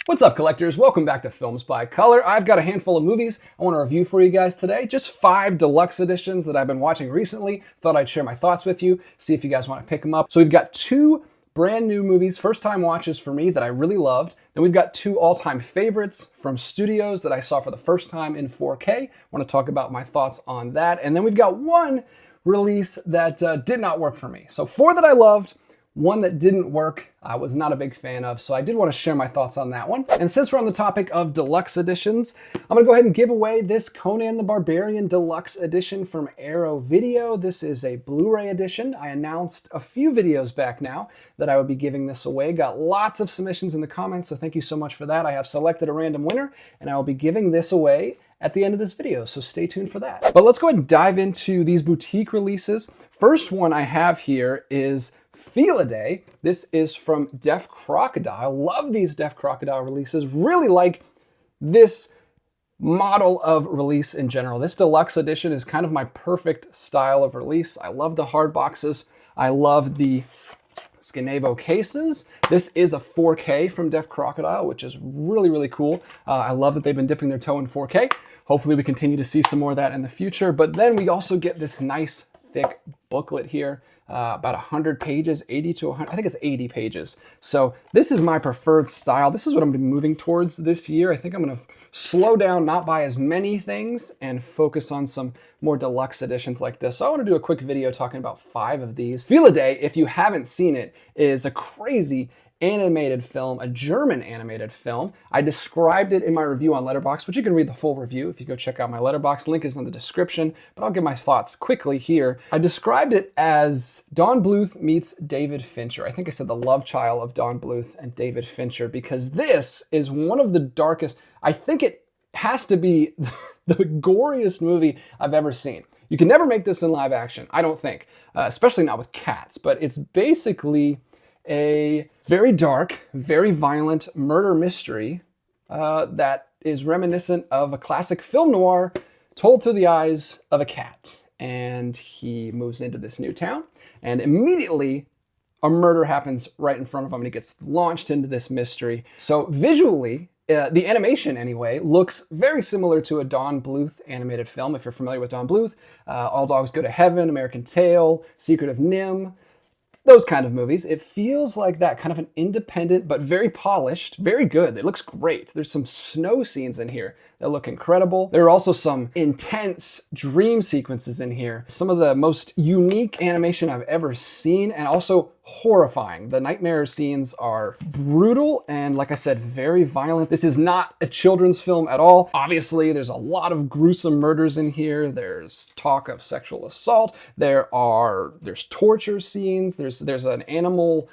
What's up, collectors? Welcome back to Films by Color. I've got a handful of movies I want to review for you guys today. Just 5 deluxe editions that I've been watching recently. Thought I'd share my thoughts with you, see if you guys want to pick them up. So we've got 2 brand new movies, first time watches for me that I really loved. Then we've got 2 all-time favorites from studios that I saw for the first time in 4K. Want to talk about my thoughts on that. And then we've got 1 release that did not work for me. So 4 that I loved, 1 that didn't work, I was not a big fan of, so I did want to share my thoughts on that one. And since we're on the topic of deluxe editions, I'm going to go ahead and give away this Conan the Barbarian Deluxe Edition from Arrow Video. This is a Blu-ray edition. I announced a few videos back now that I would be giving this away. Got lots of submissions in the comments, so thank you so much for that. I have selected a random winner, and I will be giving this away at the end of this video, so stay tuned for that. But let's go ahead and dive into these boutique releases. First one I have here is Felidae. This is from Deaf Crocodile. Love these Deaf Crocodile releases. Really like this model of release in general. This deluxe edition is kind of my perfect style of release. I love the hard boxes. I love the Skinavo cases. This is a 4K from Deaf Crocodile, which is really, really cool. I love that they've been dipping their toe in 4K. Hopefully we continue to see some more of that in the future. But then we also get this nice thick booklet here. About 100 pages, 80 to 100, I think it's 80 pages. So this is my preferred style. This is what I'm gonna be moving towards this year. I think I'm gonna slow down, not buy as many things, and focus on some more deluxe editions like this. So I wanna do a quick video talking about 5 of these. Felidae, if you haven't seen it, is a crazy animated film, a German animated film. I described it in my review on Letterboxd, but you can read the full review if you go check out my Letterboxd. Link is in the description, but I'll give my thoughts quickly here. I described it as Don Bluth meets David Fincher. I think I said the love child of Don Bluth and David Fincher, because this is one of the darkest, I think it has to be the goriest movie I've ever seen. You can never make this in live action, I don't think, especially not with cats, but it's basically a very dark, very violent murder mystery that is reminiscent of a classic film noir told through the eyes of a cat. And he moves into this new town, and immediately a murder happens right in front of him, and he gets launched into this mystery. So visually, the animation anyway, looks very similar to a Don Bluth animated film. If you're familiar with Don Bluth, All Dogs Go to Heaven, American Tail, Secret of NIMH, those kind of movies. It feels like that, kind of an independent, but very polished, very good. It looks great. There's some snow scenes in here that look incredible. There are also some intense dream sequences in here. Some of the most unique animation I've ever seen, and also horrifying. The nightmare scenes are brutal and, like I said, very violent. This is not a children's film at all. Obviously, there's a lot of gruesome murders in here. There's talk of sexual assault. There's torture scenes. There's an animal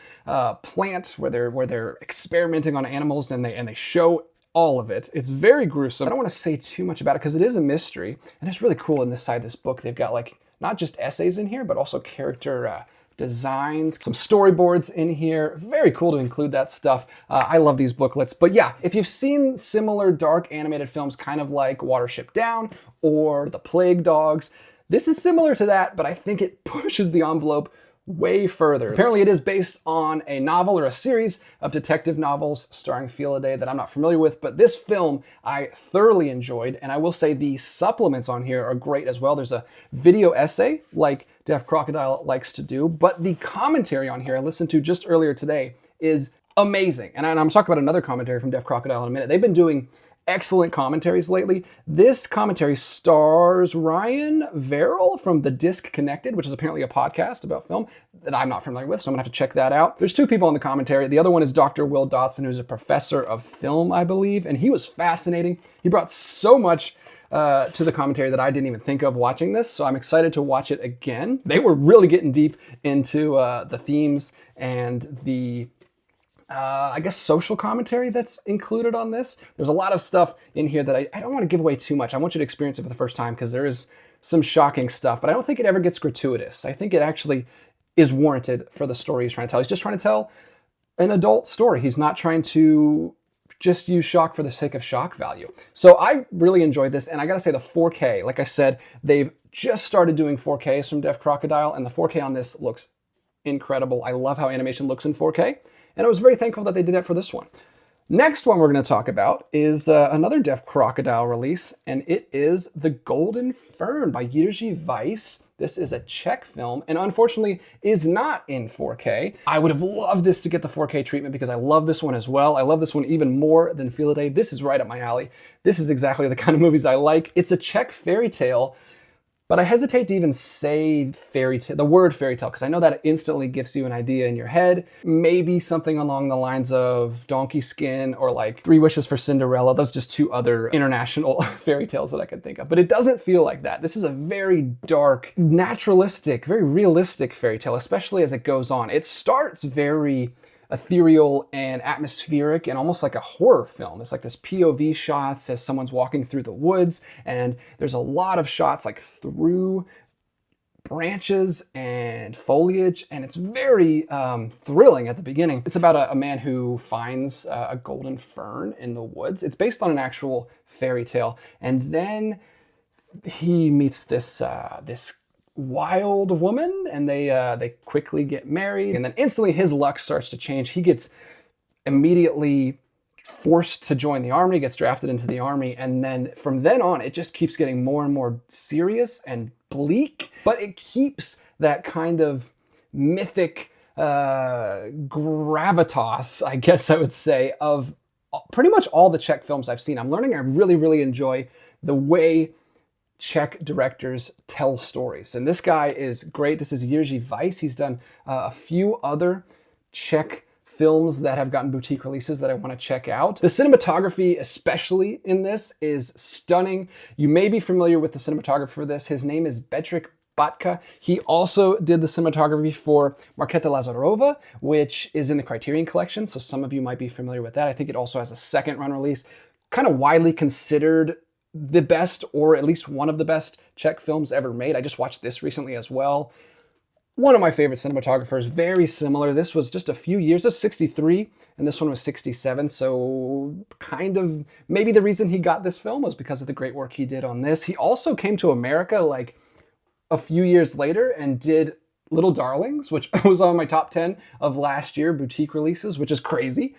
plant where they're experimenting on animals, and they show all of it. It's very gruesome. I don't want to say too much about it because it is a mystery, and it's really cool in this side of this book. They've got like not just essays in here, but also character designs, some storyboards in here. Very cool to include that stuff. I love these booklets. But yeah, if you've seen similar dark animated films, kind of like Watership Down or The Plague Dogs, this is similar to that, but I think it pushes the envelope way further. Apparently it is based on a novel or a series of detective novels starring Felidae that I'm not familiar with, but this film I thoroughly enjoyed, and I will say the supplements on here are great as well. There's a video essay like Deaf Crocodile likes to do, but the commentary on here I listened to just earlier today is amazing. And I'm talking about another commentary from Deaf Crocodile in a minute. They've been doing excellent commentaries lately. This commentary stars Ryan Verrill from The Disc Connected, which is apparently a podcast about film that I'm not familiar with, so I'm gonna have to check that out. There's 2 people in the commentary. The other one is Dr. Will Dotson, who's a professor of film, I believe, and he was fascinating. He brought so much to the commentary that I didn't even think of watching this, so I'm excited to watch it again. They were really getting deep into the themes and the I guess social commentary that's included on this. There's a lot of stuff in here that I don't want to give away too much. I want you to experience it for the first time because there is some shocking stuff, but I don't think it ever gets gratuitous. I think it actually is warranted for the story he's trying to tell. He's just trying to tell an adult story. He's not trying to just use shock for the sake of shock value. So I really enjoyed this, and I gotta say the 4K, like I said, they've just started doing 4Ks from Deaf Crocodile, and the 4K on this looks incredible. I love how animation looks in 4K, and I was very thankful that they did that for this one. Next one we're going to talk about is another deaf Crocodile release, and it is The Golden Fern by Jerzy Weiss. This is a Czech film, and unfortunately is not in 4K. I would have loved this to get the 4K treatment because I love this one as well. I love this one even more than Felidae. This is right up my alley. This is exactly the kind of movies I like. It's a Czech fairy tale, but I hesitate to even say fairy tale, the word fairy tale, because I know that it instantly gives you an idea in your head. Maybe something along the lines of Donkey Skin or like Three Wishes for Cinderella. Those are just two other international fairy tales that I could think of. But it doesn't feel like that. This is a very dark, naturalistic, very realistic fairy tale, especially as it goes on. It starts very ethereal and atmospheric and almost like a horror film. It's like this POV shots as someone's walking through the woods, and there's a lot of shots like through branches and foliage, and it's very thrilling at the beginning. It's about a man who finds a golden fern in the woods. It's based on an actual fairy tale, and then he meets this wild woman, and they quickly get married, and then instantly his luck starts to change. He gets immediately forced to join the army, gets drafted into the army, and then from then on it just keeps getting more and more serious and bleak, but it keeps that kind of mythic gravitas, I guess I would say, of pretty much all the Czech films I've seen. I'm learning I really, really enjoy the way Czech directors tell stories. And this guy is great. This is Jerzy Weiss. He's done a few other Czech films that have gotten boutique releases that I want to check out. The cinematography, especially in this, is stunning. You may be familiar with the cinematographer for this. His name is Bedřich Batka. He also did the cinematography for Markéta Lazarova, which is in the Criterion Collection, so some of you might be familiar with that. I think it also has a second run release. Kind of widely considered the best, or at least one of the best Czech films ever made. I just watched this recently as well. One of my favorite cinematographers, very similar. This was just a few years, of 63, and this one was 67, so kind of maybe the reason he got this film was because of the great work he did on this. He also came to America like a few years later and did Little Darlings, which was on my top 10 of last year, boutique releases, which is crazy.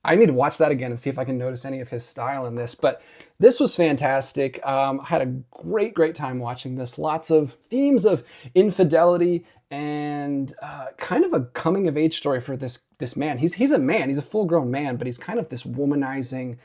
I need to watch that again and see if I can notice any of his style in this, but this was fantastic. I had a great time watching this. Lots of themes of infidelity and kind of a coming of age story for this man. He's a man, he's a full grown man, but he's kind of this womanizing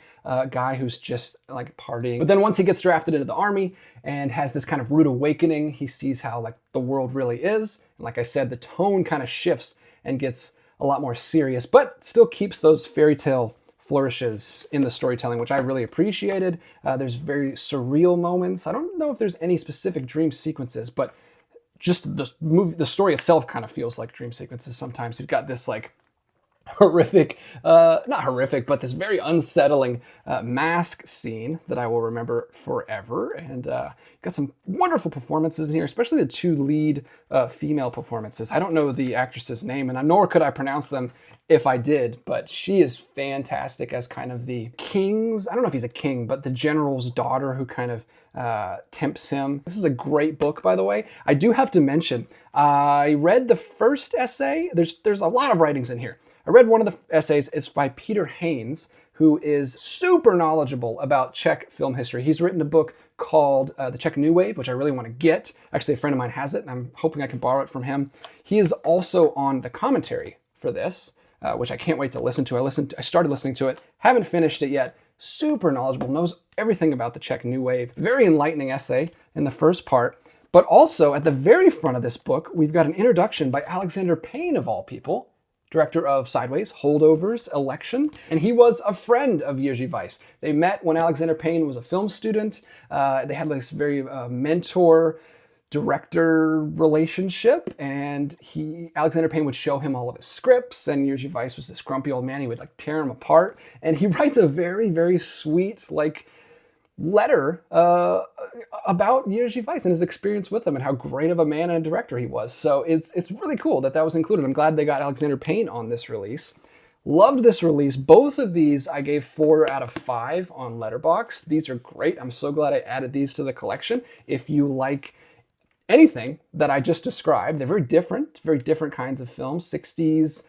guy who's just like partying. But then once he gets drafted into the army and has this kind of rude awakening, he sees how like the world really is. And like I said, the tone kind of shifts and gets a lot more serious, but still keeps those fairy tale flourishes in the storytelling, which I really appreciated. There's very surreal moments. I don't know if there's any specific dream sequences, but just the story itself kind of feels like dream sequences sometimes. You've got this like horrific, not horrific, but this very unsettling mask scene that I will remember forever. And got some wonderful performances in here, especially the two lead female performances. I don't know the actress's name, and nor could I pronounce them if I did, but she is fantastic as kind of the king's, I don't know if he's a king, but the general's daughter who kind of tempts him. This is a great book, by the way. I do have to mention, I read the first essay. There's a lot of writings in here. I read one of the essays. It's by Peter Haynes, who is super knowledgeable about Czech film history. He's written a book called The Czech New Wave, which I really want to get. Actually, a friend of mine has it, and I'm hoping I can borrow it from him. He is also on the commentary for this, which I can't wait to listen to. I started listening to it, haven't finished it yet. Super knowledgeable, knows everything about the Czech New Wave. Very enlightening essay in the first part. But also, at the very front of this book, we've got an introduction by Alexander Payne, of all people, director of Sideways, Holdovers, Election, and he was a friend of Jerzy Weiss. They met when Alexander Payne was a film student. They had this very mentor-director relationship, and Alexander Payne would show him all of his scripts, and Jerzy Weiss was this grumpy old man. He would like tear him apart, and he writes a very, very sweet letter about Jerzy Weiss and his experience with him and how great of a man and director he was. So it's really cool that was included. I'm glad they got Alexander Payne on this release. Loved this release. Both of these I gave 4 out of 5 on Letterboxd. These are great. I'm so glad I added these to the collection. If you like anything that I just described, they're very different kinds of films. 60s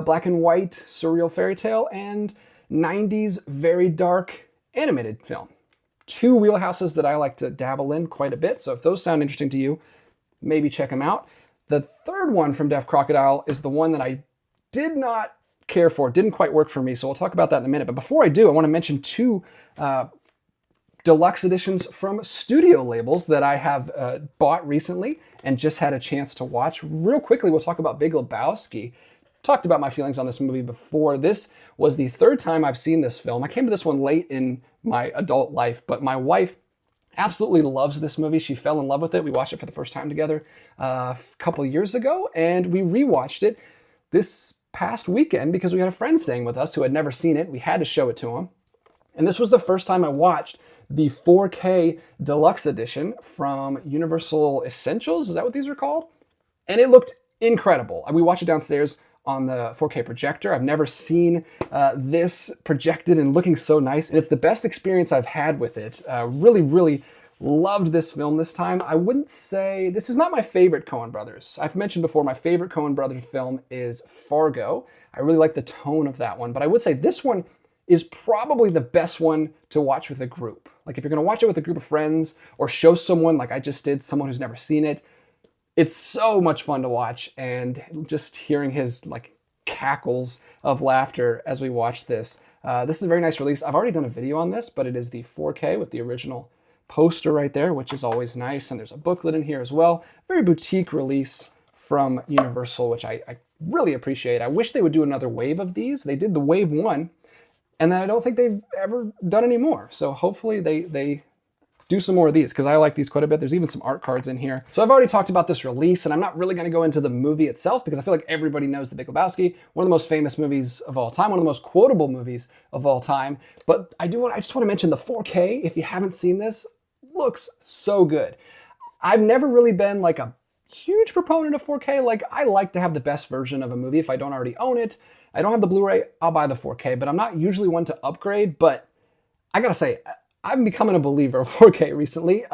black and white surreal fairy tale, and 90s, very dark animated film. Two wheelhouses that I like to dabble in quite a bit, so if those sound interesting to you, maybe check them out. The third one from Deaf Crocodile is the one that I did not care for, didn't quite work for me, so we'll talk about that in a minute. But before I do, I want to mention two deluxe editions from studio labels that I have bought recently and just had a chance to watch. Real quickly, we'll talk about Big Lebowski. Talked about my feelings on this movie before. This was the third time I've seen this film. I came to this one late in my adult life, but my wife absolutely loves this movie. She fell in love with it. We watched it for the first time together a couple years ago, and we rewatched it this past weekend because we had a friend staying with us who had never seen it. We had to show it to him. And this was the first time I watched the 4K Deluxe Edition from Universal Essentials. Is that what these are called? And it looked incredible. We watched it downstairs on the 4K projector. I've never seen this projected and looking so nice. And it's the best experience I've had with it. Really, really loved this film this time. I wouldn't say, this is not my favorite Coen Brothers. I've mentioned before, my favorite Coen Brothers film is Fargo. I really like the tone of that one, but I would say this one is probably the best one to watch with a group. Like if you're gonna watch it with a group of friends or show someone like I just did, someone who's never seen it, it's so much fun to watch, and just hearing his like cackles of laughter as we watch this. This is a very nice release. I've already done a video on this, but it is the 4K with the original poster right there, which is always nice. And there's a booklet in here as well. Very boutique release from Universal, which I really appreciate. I wish they would do another wave of these. They did the wave one, and then I don't think they've ever done any more. So hopefully they do some more of these, because I like these quite a bit. There's even some art cards in here. So I've already talked about this release, and I'm not really gonna go into the movie itself because I feel like everybody knows The Big Lebowski, one of the most famous movies of all time, one of the most quotable movies of all time. But I just wanna mention the 4K, if you haven't seen this, looks so good. I've never really been like a huge proponent of 4K. Like I like to have the best version of a movie if I don't already own it. I don't have the Blu-ray, I'll buy the 4K, but I'm not usually one to upgrade. But I gotta say, I'm becoming a believer of 4K recently.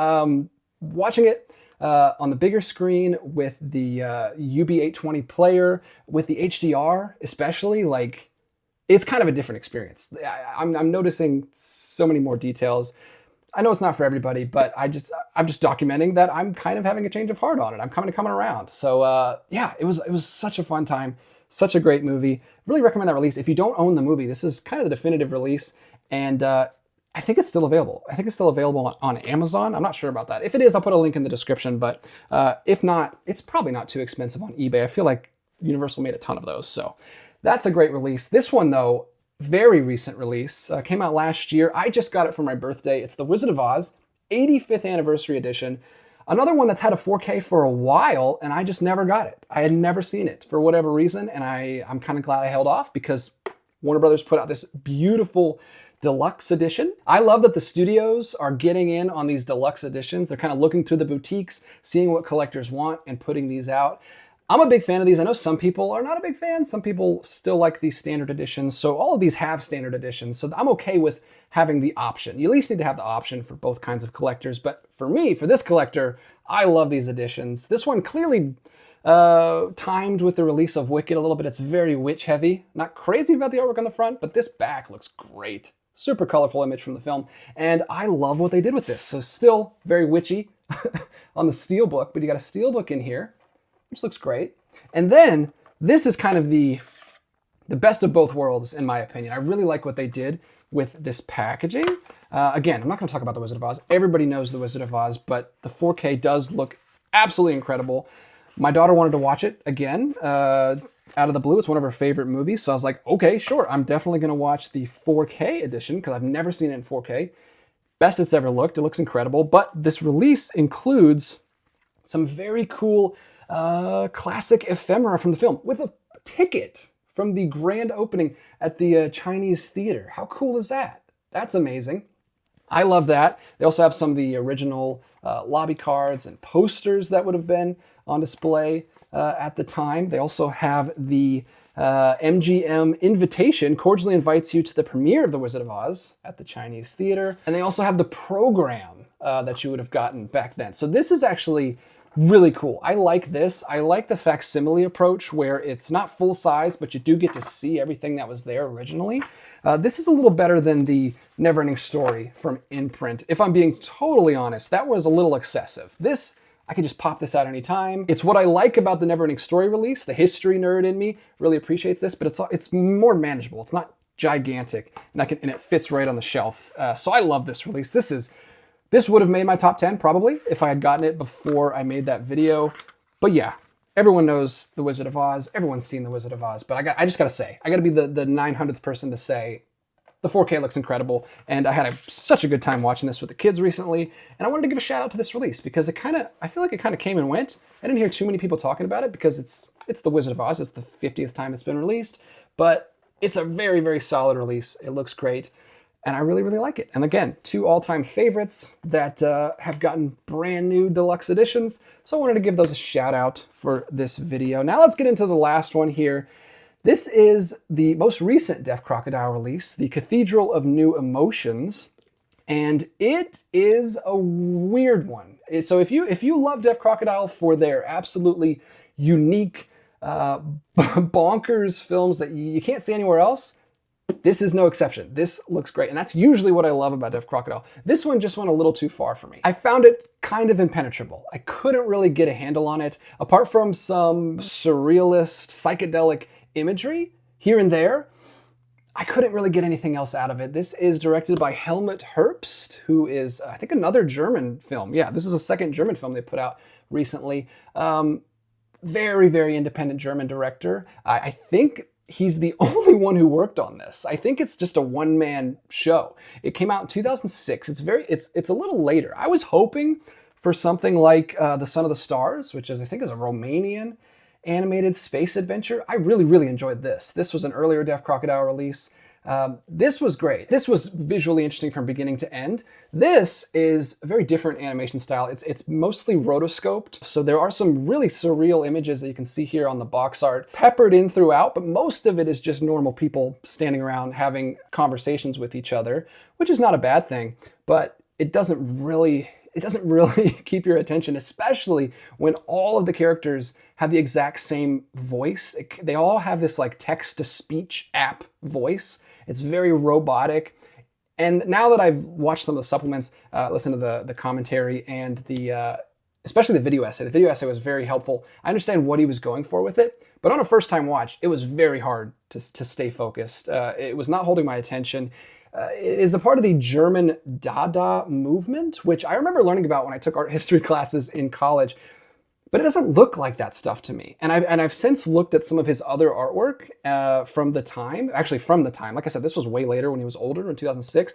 Watching it on the bigger screen with the UB820 player, with the HDR especially, like it's kind of a different experience. I'm noticing so many more details. I know it's not for everybody, but I'm just documenting that I'm kind of having a change of heart on it. I'm kind of coming around. So yeah, it was such a fun time, such a great movie. Really recommend that release. If you don't own the movie, this is kind of the definitive release, and I think it's still available. I think it's still available on Amazon. I'm not sure about that. If it is, I'll put a link in the description, but if not, it's probably not too expensive on eBay. I feel like Universal made a ton of those, so that's a great release. This one though, very recent release, came out last year. I just got it for my birthday. It's The Wizard of Oz, 85th anniversary edition. Another one that's had a 4K for a while, and I just never got it. I had never seen it for whatever reason, and I'm kind of glad I held off because Warner Brothers put out this beautiful deluxe edition. I love that the studios are getting in on these deluxe editions. They're kind of looking to the boutiques, seeing what collectors want, and putting these out. I'm a big fan of these. I know some people are not a big fan. Some people still like these standard editions. So all of these have standard editions. So I'm okay with having the option. You at least need to have the option for both kinds of collectors. But for me, for this collector, I love these editions. This one clearly timed with the release of Wicked a little bit. It's very witch heavy. Not crazy about the artwork on the front, but this back looks great. Super colorful image from the film. And I love what they did with this. So still very witchy on the steelbook, but you got a steelbook in here, which looks great. And then this is kind of the best of both worlds, in my opinion. I really like what they did with this packaging. Again, I'm not going to talk about The Wizard of Oz. Everybody knows The Wizard of Oz, but the 4K does look absolutely incredible. My daughter wanted to watch it again out of the blue. It's one of her favorite movies, so I was like, okay, sure. I'm definitely going to watch the 4K edition because I've never seen it in 4K. Best it's ever looked. It looks incredible, but this release includes some very cool classic ephemera from the film with a ticket from the grand opening at the Chinese theater. How cool is that? That's amazing. I love that. They also have some of the original lobby cards and posters that would have been on display at the time. They also have the MGM invitation, cordially invites you to the premiere of The Wizard of Oz at the Chinese theater. And they also have the program that you would have gotten back then. So this is actually Really cool. I like this. I like the facsimile approach where it's not full size, but you do get to see everything that was there originally. This is a little better than the Neverending Story from Imprint. If I'm being totally honest, that was a little excessive. This, I can just pop this out anytime. It's what I like about the Neverending Story release. The history nerd in me really appreciates this, but it's more manageable. It's not gigantic, and it fits right on the shelf. So I love this release. This would have made my top 10 probably if I had gotten it before I made that video. But yeah, everyone knows The Wizard of Oz. Everyone's seen The Wizard of Oz. But I just got to say, I got to be the 900th person to say the 4K looks incredible. And I had such a good time watching this with the kids recently. And I wanted to give a shout out to this release because I feel like it kind of came and went. I didn't hear too many people talking about it because it's The Wizard of Oz. It's the 50th time it's been released. But it's a very, very solid release. It looks great. And I really, really like it. And again, 2 all-time favorites that have gotten brand new deluxe editions. So I wanted to give those a shout out for this video. Now let's get into the last one here. This is the most recent Deaf Crocodile release, the Cathedral of New Emotions. And it is a weird one. So if you love Deaf Crocodile for their absolutely unique, bonkers films that you can't see anywhere else, this is no exception. This looks great. And that's usually what I love about Deaf Crocodile. This one just went a little too far for me. I found it kind of impenetrable. I couldn't really get a handle on it. Apart from some surrealist, psychedelic imagery here and there, I couldn't really get anything else out of it. This is directed by Helmut Herbst, who is, I think, another German film. Yeah, this is a second German film they put out recently. Very, very independent German director. I think he's the only one who worked on this. I think it's just a one-man show. It came out in 2006. It's a little later. I was hoping for something like The Son of the Stars, which I think is a Romanian animated space adventure. I really, really enjoyed this. This was an earlier Deaf Crocodile release. This was great. This was visually interesting from beginning to end. This is a very different animation style. It's mostly rotoscoped, so there are some really surreal images that you can see here on the box art peppered in throughout, but most of it is just normal people standing around having conversations with each other, which is not a bad thing, but it doesn't really keep your attention, especially when all of the characters have the exact same voice. They all have this like text-to-speech app voice. It's very robotic. And now that I've watched some of the supplements, listened to the commentary and especially the video essay. The video essay was very helpful. I understand what he was going for with it, but on a first-time watch, it was very hard to stay focused. It was not holding my attention. It is a part of the German Dada movement, which I remember learning about when I took art history classes in college, but it doesn't look like that stuff to me. And I've since looked at some of his other artwork from the time. Like I said, this was way later when he was older in 2006.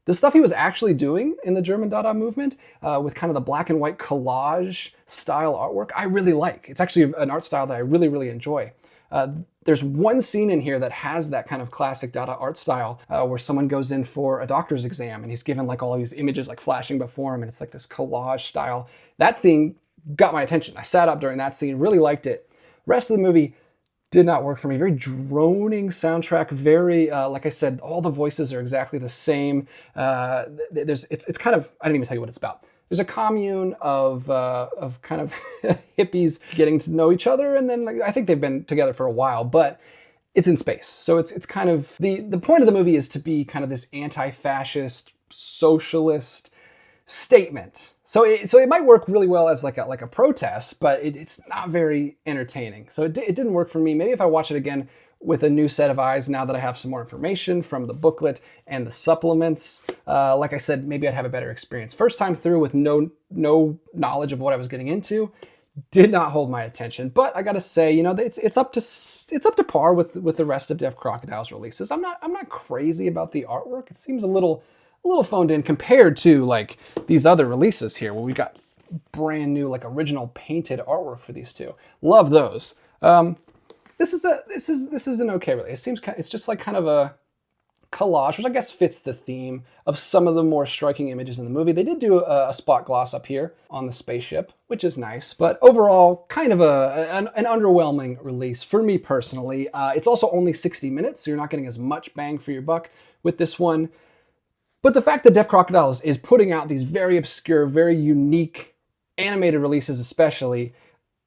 The stuff he was actually doing in the German Dada movement with kind of the black and white collage style artwork, I really like. It's actually an art style that I really, really enjoy. There's one scene in here that has that kind of classic Dada art style where someone goes in for a doctor's exam and he's given like all these images like flashing before him and it's like this collage style. That scene got my attention. I sat up during that scene, really liked it. Rest of the movie did not work for me. Very droning soundtrack, very, like I said, all the voices are exactly the same. It's kind of, I didn't even tell you what it's about. There's a commune of kind of hippies getting to know each other, and then I think they've been together for a while, but it's in space. So it's kind of, the point of the movie is to be kind of this anti-fascist, socialist statement. So it might work really well as like a protest, but it's not very entertaining. So it didn't work for me. Maybe if I watch it again with a new set of eyes, now that I have some more information from the booklet and the supplements, like I said, maybe I'd have a better experience. First time through with no knowledge of what I was getting into, did not hold my attention. But I gotta say, it's up to par with the rest of Deaf Crocodile's releases. I'm not crazy about the artwork. It seems a little phoned in compared to like these other releases here where we got brand new like original painted artwork for these two. Love those. This is an okay release. It's just like kind of a collage, which I guess fits the theme of some of the more striking images in the movie. They did do a spot gloss up here on the spaceship, which is nice, but overall kind of an underwhelming release for me personally. It's also only 60 minutes, so you're not getting as much bang for your buck with this one. But the fact that Deaf Crocodile is putting out these very obscure, very unique animated releases especially,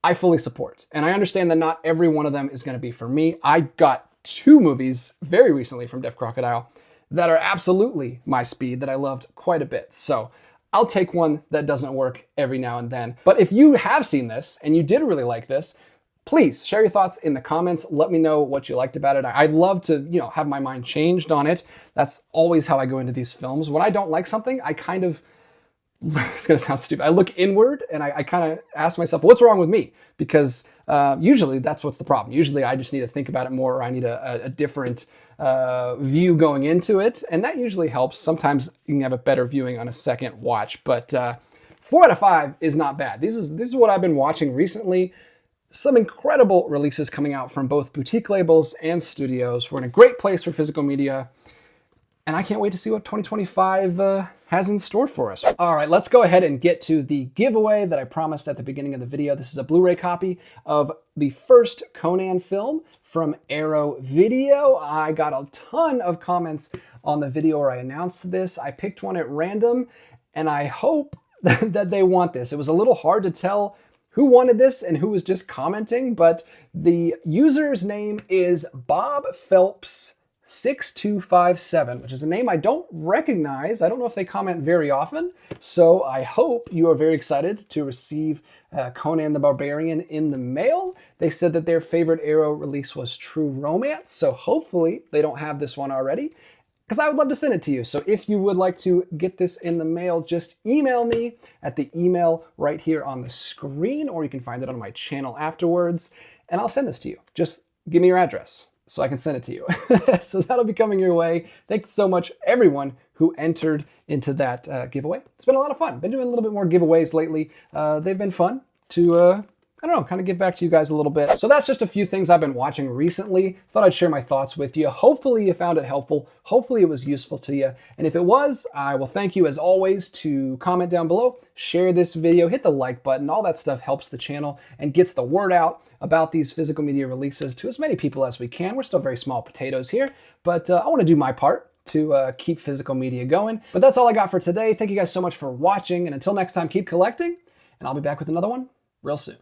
I fully support. And I understand that not every one of them is going to be for me. I got 2 movies very recently from Deaf Crocodile that are absolutely my speed that I loved quite a bit. So I'll take one that doesn't work every now and then. But if you have seen this and you did really like this, please share your thoughts in the comments. Let me know what you liked about it. I'd love to, have my mind changed on it. That's always how I go into these films. When I don't like something, I kind of, it's gonna sound stupid, I look inward and I kind of ask myself, what's wrong with me? Because usually that's what's the problem. Usually I just need to think about it more, or I need a different view going into it. And that usually helps. Sometimes you can have a better viewing on a second watch, but 4 out of 5 is not bad. This is what I've been watching recently. Some incredible releases coming out from both boutique labels and studios. We're in a great place for physical media, and I can't wait to see what 2025 has in store for us. All right, let's go ahead and get to the giveaway that I promised at the beginning of the video. This is a Blu-ray copy of the first Conan film from Arrow Video. I got a ton of comments on the video where I announced this. I picked one at random, and I hope that they want this. It was a little hard to tell who wanted this and who was just commenting, but the user's name is Bob Phelps 6257, which is a name I don't recognize. I don't know if they comment very often, so I hope you are very excited to receive Conan the Barbarian in the mail. They said that their favorite Arrow release was True Romance, so hopefully they don't have this one already, because I would love to send it to you. So if you would like to get this in the mail, just email me at the email right here on the screen, or you can find it on my channel afterwards, and I'll send this to you. Just give me your address so I can send it to you. So that'll be coming your way. Thanks so much, everyone who entered into that giveaway. It's been a lot of fun. Been doing a little bit more giveaways lately. They've been fun to I don't know, kind of give back to you guys a little bit. So that's just a few things I've been watching recently. Thought I'd share my thoughts with you. Hopefully you found it helpful. Hopefully it was useful to you. And if it was, I will thank you as always to comment down below, share this video, hit the like button. All that stuff helps the channel and gets the word out about these physical media releases to as many people as we can. We're still very small potatoes here, but I want to do my part to keep physical media going. But that's all I got for today. Thank you guys so much for watching. And until next time, keep collecting, and I'll be back with another one real soon.